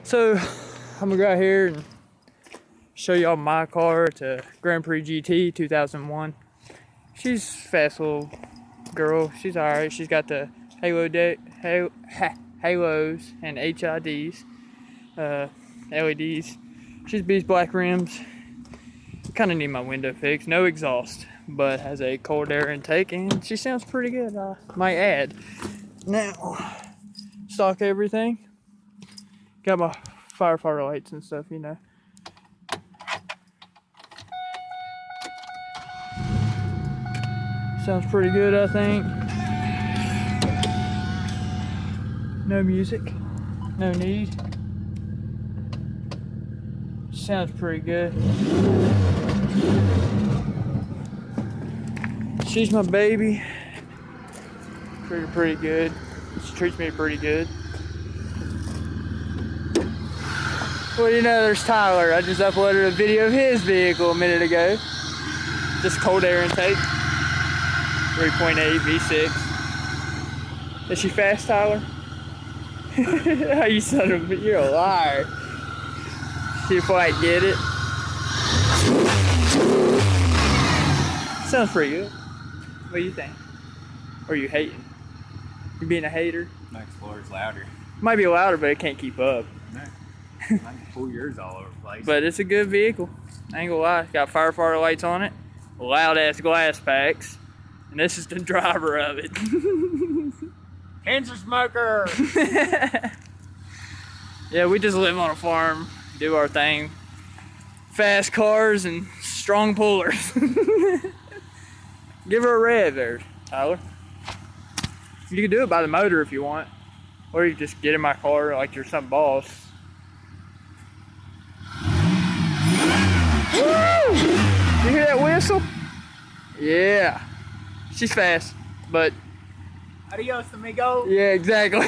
So I'm gonna go out here and show y'all my car. It's a Grand Prix GT 2001. She's a fast little girl. She's alright. She's got the halos and HIDs, LEDs. She's beast black rims. Kind of need my window fixed. No exhaust, but has a cold air intake, and she sounds pretty good, I might add. Now, stock everything. Got my firefighter lights and stuff, you know. Sounds pretty good, I think. No music, no need. Sounds pretty good. She's my baby. Pretty good. She treats me pretty good. Well, you know, there's Tyler. I just uploaded a video of his vehicle a minute ago. Just cold air intake. 3.8 V6. Is she fast, Tyler? You son of a, you're a liar. See if I get it. Sounds pretty good. What do you think? Or are you hating? You being a hater? My Explorer's louder. Might be louder, but it can't keep up. No. I can pull yours all over the place. But it's a good vehicle. I ain't gonna lie. It's got firefighter lights on it. Loud ass glass packs. And this is the driver of it. Cancer smoker! Yeah, we just live on a farm, do our thing. Fast cars and strong pullers. Give her a rev there, Tyler. You can do it by the motor if you want. Or you can just get in my car like you're some boss. Woo! You hear that whistle? Yeah. She's fast, but... Adios, amigo. Yeah, exactly.